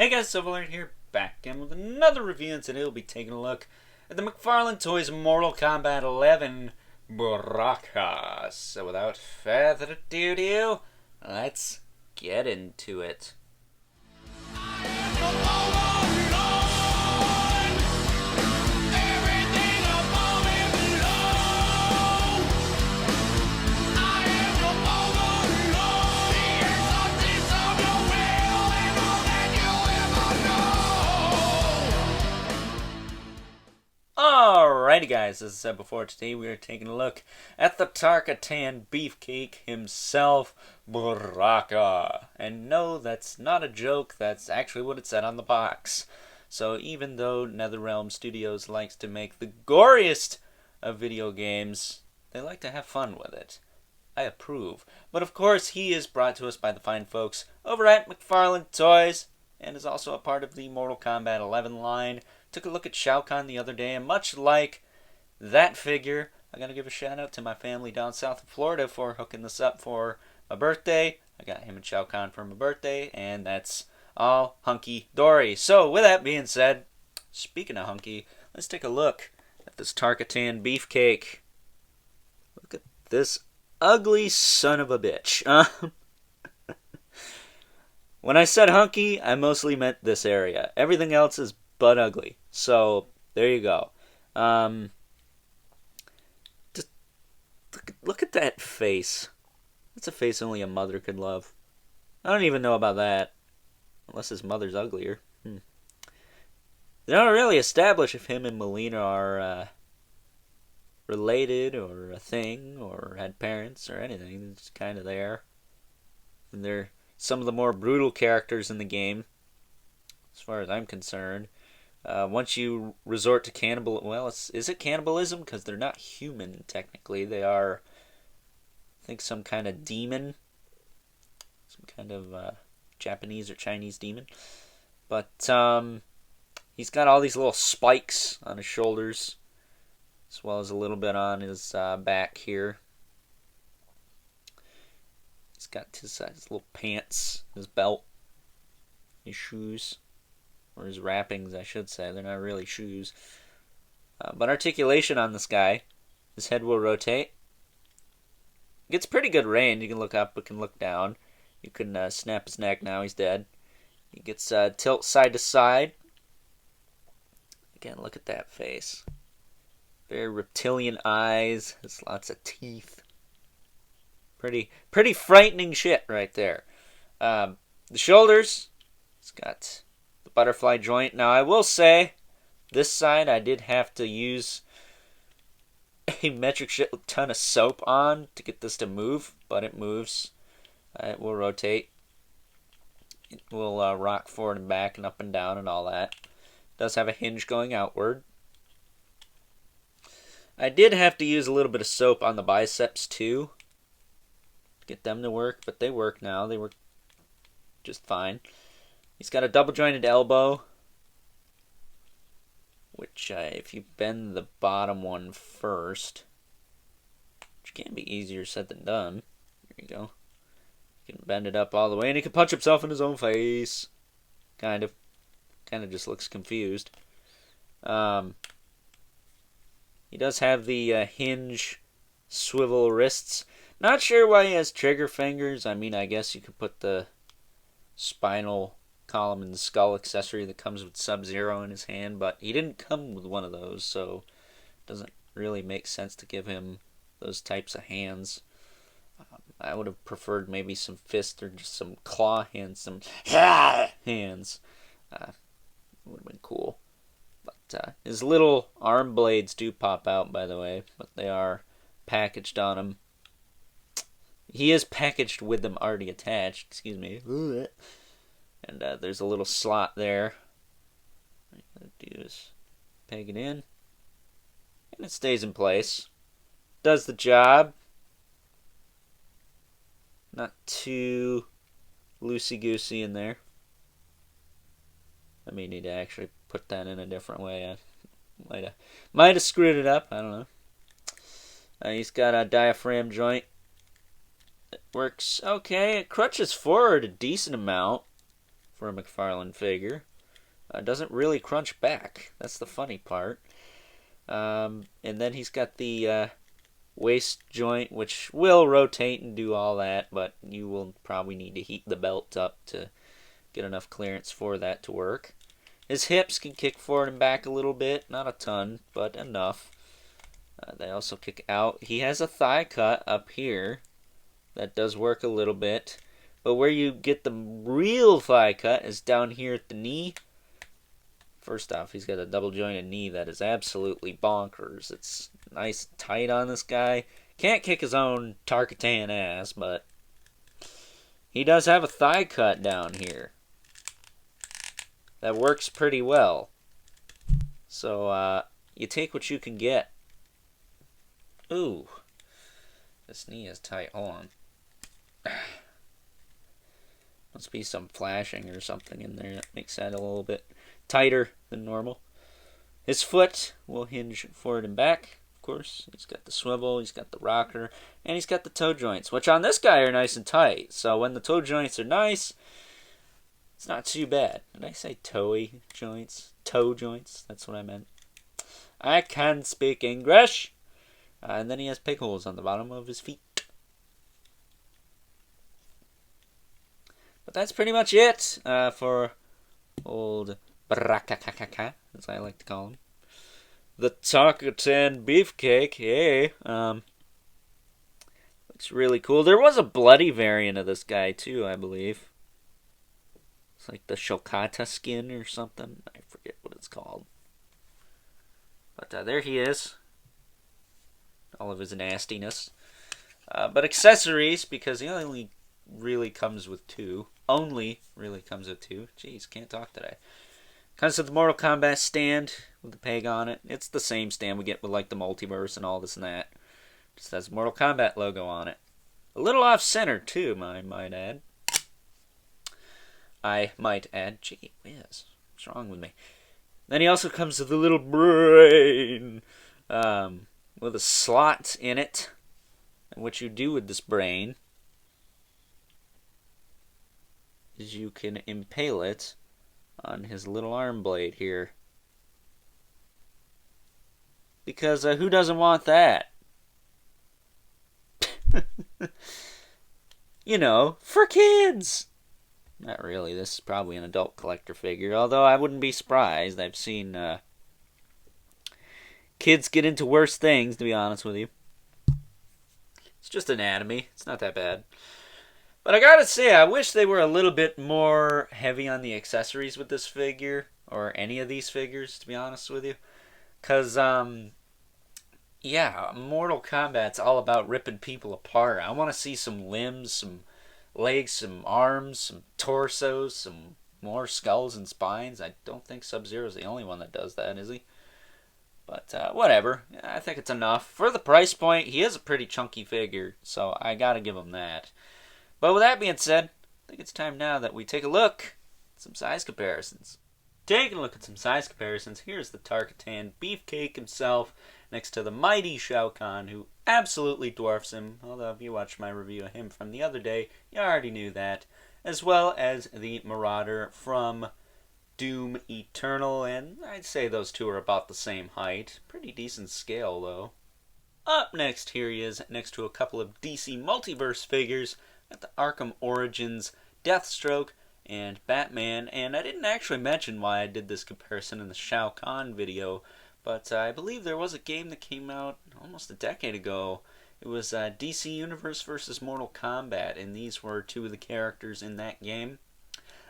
Hey guys, SilverLearn here, back again with another review, and today we'll be taking a look at the McFarlane Toys Mortal Kombat 11 Baraka. So without further ado, let's get into it. Alrighty guys, as I said before, today we are taking a look at the Tarkatan Beefcake himself, Baraka. And no, that's not a joke, that's actually what it said on the box. So even though NetherRealm Studios likes to make the goriest of video games, they like to have fun with it. I approve. But of course, he is brought to us by the fine folks over at McFarlane Toys, and is also a part of the Mortal Kombat 11 line. Took a look at Shao Kahn the other day, and much like that figure, I gotta give a shout out to my family down south of Florida for hooking this up for my birthday. I got him and Shao Kahn for my birthday, and that's all hunky-dory. So with that being said, speaking of hunky, let's take a look at this Tarkatan Beefcake. Look at this ugly son of a bitch. When I said hunky, I mostly meant this area. Everything else is but ugly. So there you go. Just look at that face. That's a face only a mother could love. I don't even know about that, unless his mother's uglier. They don't really establish if him and Melina are related or a thing or had parents or anything. They're just kind of there. And they're some of the more brutal characters in the game, as far as I'm concerned. Once you resort to is it cannibalism? Because they're not human, technically. They are, I think, some kind of demon. Some kind of Japanese or Chinese demon. But he's got all these little spikes on his shoulders, as well as a little bit on his back here. He's got his little pants, his belt, his shoes. Or his wrappings, I should say. They're not really shoes. But articulation on this guy. His head will rotate. Gets pretty good range. You can look up, but can look down. You can snap his neck. Now he's dead. He gets tilt side to side. Again, look at that face. Very reptilian eyes. Has lots of teeth. Pretty frightening shit right there. The shoulders. It's got butterfly joint. Now I will say, this side I did have to use a metric shit ton of soap on to get this to move, but it moves. It will rotate. It will rock forward and back and up and down and all that. It does have a hinge going outward. I did have to use a little bit of soap on the biceps too to get them to work, but they work now. They work just fine. He's got a double-jointed elbow, which if you bend the bottom one first, which can be easier said than done. There you go. You can bend it up all the way, and he can punch himself in his own face. Kind of just looks confused. He does have the hinge swivel wrists. Not sure why he has trigger fingers. I mean, I guess you could put the spinal column and the skull accessory that comes with Sub-Zero in his hand, but he didn't come with one of those, so it doesn't really make sense to give him those types of hands. I would have preferred maybe some fists or just some claw hands, some hands. Would have been cool. But his little arm blades do pop out, by the way, but they are packaged on him. He is packaged with them already attached, excuse me. And there's a little slot there. All you gotta do is peg it in. And it stays in place. Does the job. Not too loosey-goosey in there. I may need to actually put that in a different way. I might have screwed it up. I don't know. He's got a diaphragm joint. It works okay. It crunches forward a decent amount for a McFarlane figure. Doesn't really crunch back. That's the funny part. And then he's got the waist joint, which will rotate and do all that, but you will probably need to heat the belt up to get enough clearance for that to work. His hips can kick forward and back a little bit. Not a ton, but enough. They also kick out. He has a thigh cut up here. That does work a little bit. But where you get the real thigh cut is down here at the knee. First off, he's got a double jointed knee that is absolutely bonkers. It's nice and tight on this guy. Can't kick his own Tarkatan ass, but he does have a thigh cut down here. That works pretty well. So, you take what you can get. Ooh. This knee is tight. Hold on. Must be some flashing or something in there that makes that a little bit tighter than normal. His foot will hinge forward and back, of course. He's got the swivel, he's got the rocker, and he's got the toe joints, which on this guy are nice and tight. So when the toe joints are nice, it's not too bad. Did I say toey joints? Toe joints? That's what I meant. I can speak English. And then he has pig holes on the bottom of his feet. But that's pretty much it for old Baraka, as I like to call him. The Tarkatan Beefcake, hey. Looks really cool. There was a bloody variant of this guy, too, I believe. It's like the Shokata skin or something. I forget what it's called. But there he is. All of his nastiness. But accessories, because he only really comes with two. Jeez, can't talk today. Comes with the Mortal Kombat stand with the peg on it. It's the same stand we get with like the multiverse and all this and that. Just has Mortal Kombat logo on it. A little off center too, I might add. Gee whiz, what's wrong with me? Then he also comes with a little brain. With a slot in it. And what you do with this brain is you can impale it on his little arm blade here. Because who doesn't want that? You know, for kids! Not really, this is probably an adult collector figure, although I wouldn't be surprised. I've seen kids get into worse things, to be honest with you. It's just anatomy, it's not that bad. But I gotta say, I wish they were a little bit more heavy on the accessories with this figure, or any of these figures, to be honest with you. Because, yeah, Mortal Kombat's all about ripping people apart. I want to see some limbs, some legs, some arms, some torsos, some more skulls and spines. I don't think Sub-Zero's the only one that does that, is he? But, whatever. I think it's enough. For the price point, he is a pretty chunky figure, so I gotta give him that. But with that being said, I think it's time now that we take a look at some size comparisons. Taking a look at some size comparisons, here's the Tarkatan Beefcake himself next to the mighty Shao Kahn, who absolutely dwarfs him, although if you watched my review of him from the other day, you already knew that, as well as the Marauder from Doom Eternal, and I'd say those two are about the same height. Pretty decent scale, though. Up next, here he is, next to a couple of DC Multiverse figures, at the Arkham Origins, Deathstroke, and Batman, and I didn't actually mention why I did this comparison in the Shao Kahn video, but I believe there was a game that came out almost a decade ago. It was DC Universe vs. Mortal Kombat, and these were two of the characters in that game.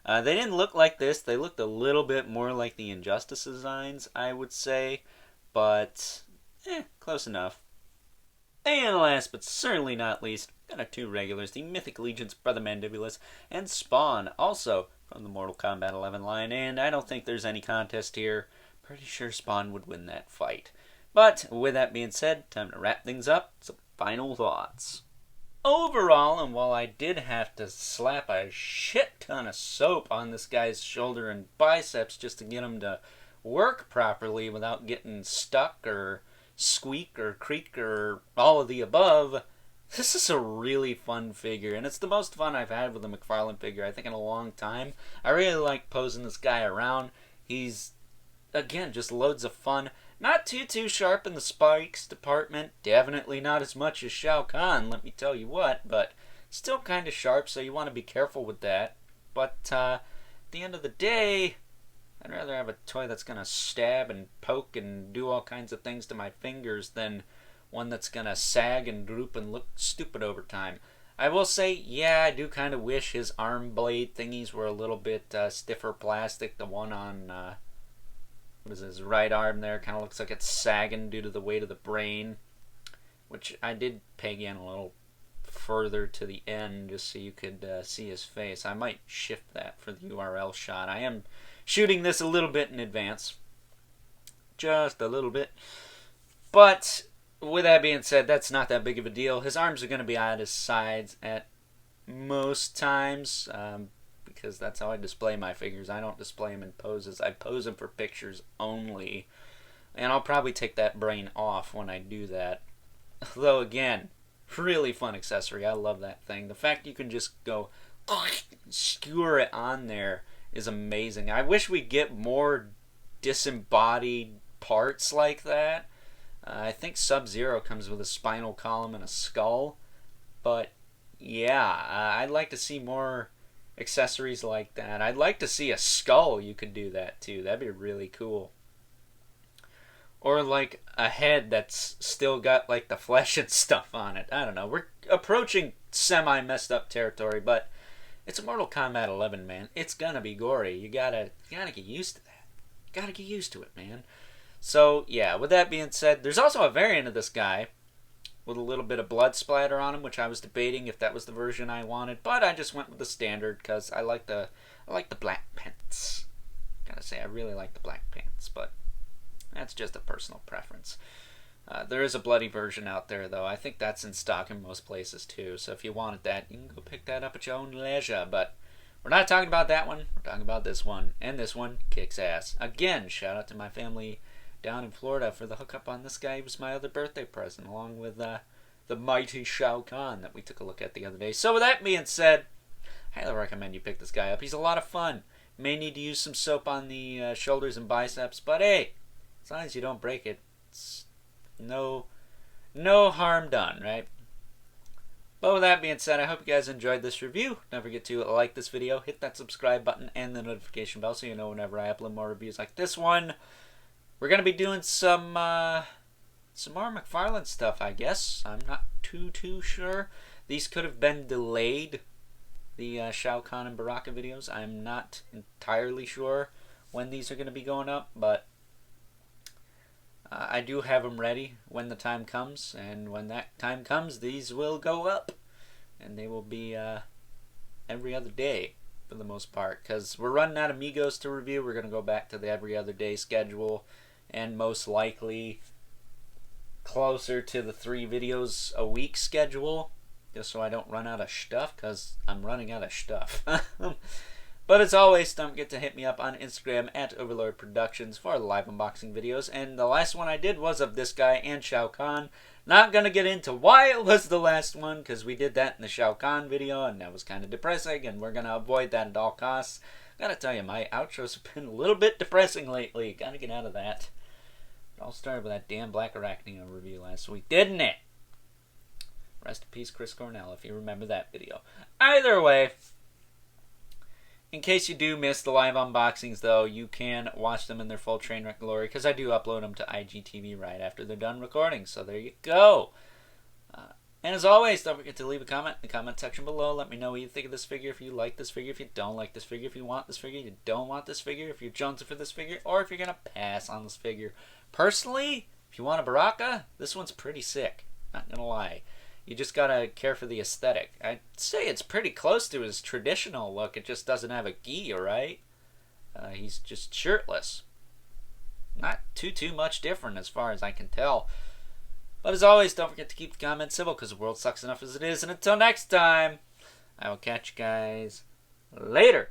They didn't look like this. They looked a little bit more like the Injustice designs, I would say, but close enough. And last but certainly not least, got our two regulars, the Mythic Legion's Brother Mandibulus and Spawn, also from the Mortal Kombat 11 line, and I don't think there's any contest here. Pretty sure Spawn would win that fight. But with that being said, time to wrap things up. Some final thoughts. Overall, and while I did have to slap a shit ton of soap on this guy's shoulder and biceps just to get him to work properly without getting stuck or squeak or creak or all of the above, This is a really fun figure, and it's the most fun I've had with a McFarlane figure, I think, in a long time. I really like posing this guy around. He's, again, just loads of fun. Not too sharp in the spikes department. Definitely not as much as Shao Kahn, let me tell you what, but still kind of sharp, so you want to be careful with that. But at the end of the day, I'd rather have a toy that's going to stab and poke and do all kinds of things to my fingers than one that's going to sag and droop and look stupid over time. I will say, yeah, I do kind of wish his arm blade thingies were a little bit stiffer plastic. The one on, what is his right arm there, kind of looks like it's sagging due to the weight of the brain, which I did peg in a little further to the end just so you could see his face. I might shift that for the URL shot. I am shooting this a little bit in advance. Just a little bit. But with that being said, that's not that big of a deal. His arms are going to be at his sides at most times because that's how I display my figures. I don't display them in poses. I pose them for pictures only. And I'll probably take that brain off when I do that. Though, again, really fun accessory. I love that thing. The fact you can just go skewer it on there is amazing. I wish we'd get more disembodied parts like that. I think Sub-Zero comes with a spinal column and a skull. But, yeah, I'd like to see more accessories like that. I'd like to see a skull you could do that too. That'd be really cool. Or like a head that's still got like the flesh and stuff on it. I don't know. We're approaching semi-messed up territory, but it's a Mortal Kombat 11, man. It's gonna be gory. You gotta get used to that. You gotta get used to it, man. So, yeah, with that being said, there's also a variant of this guy with a little bit of blood splatter on him, which I was debating if that was the version I wanted, but I just went with the standard because I like the black pants. Gotta say, I really like the black pants, but that's just a personal preference. There is a bloody version out there, though. I think that's in stock in most places, too. So if you wanted that, you can go pick that up at your own leisure. But we're not talking about that one. We're talking about this one. And this one kicks ass. Again, shout out to my family down in Florida for the hookup on this guy. He was my other birthday present, along with the mighty Shao Kahn that we took a look at the other day. So with that being said, I highly recommend you pick this guy up. He's a lot of fun. May need to use some soap on the shoulders and biceps, but hey, as long as you don't break it, it's no harm done, right? But with that being said, I hope you guys enjoyed this review. Don't forget to like this video, hit that subscribe button, and the notification bell so you know whenever I upload more reviews like this one. We're going to be doing some more McFarlane stuff, I guess. I'm not too sure. These could have been delayed, the Shao Kahn and Baraka videos. I'm not entirely sure when these are going to be going up, but I do have them ready when the time comes, and when that time comes, these will go up, and they will be every other day for the most part, because we're running out of Migos to review. We're going to go back to the every other day schedule, and most likely closer to the 3 videos a week schedule, just so I don't run out of stuff, because I'm running out of stuff. But as always, don't forget to hit me up on Instagram at Overlord Productions for live unboxing videos. And the last one I did was of this guy and Shao Kahn. Not going to get into why it was the last one, because we did that in the Shao Kahn video, and that was kind of depressing, and we're going to avoid that at all costs. Gotta tell you, my outros have been a little bit depressing lately. Gotta get out of that. It all started with that damn Black Arachnia review last week, didn't it? Rest in peace, Chris Cornell, if you remember that video. Either way, in case you do miss the live unboxings, though, you can watch them in their full train wreck glory, because I do upload them to IGTV right after they're done recording, so there you go. And as always, don't forget to leave a comment in the comment section below. Let me know what you think of this figure, if you like this figure, if you don't like this figure, if you want this figure, if you don't want this figure, if you're jonesing for this figure, or if you're going to pass on this figure. Personally, if you want a Baraka, this one's pretty sick. Not going to lie. You just gotta care for the aesthetic. I'd say it's pretty close to his traditional look. It just doesn't have a gi, right? He's just shirtless. Not too much different as far as I can tell. But as always, don't forget to keep the comments civil, because the world sucks enough as it is. And until next time, I will catch you guys later.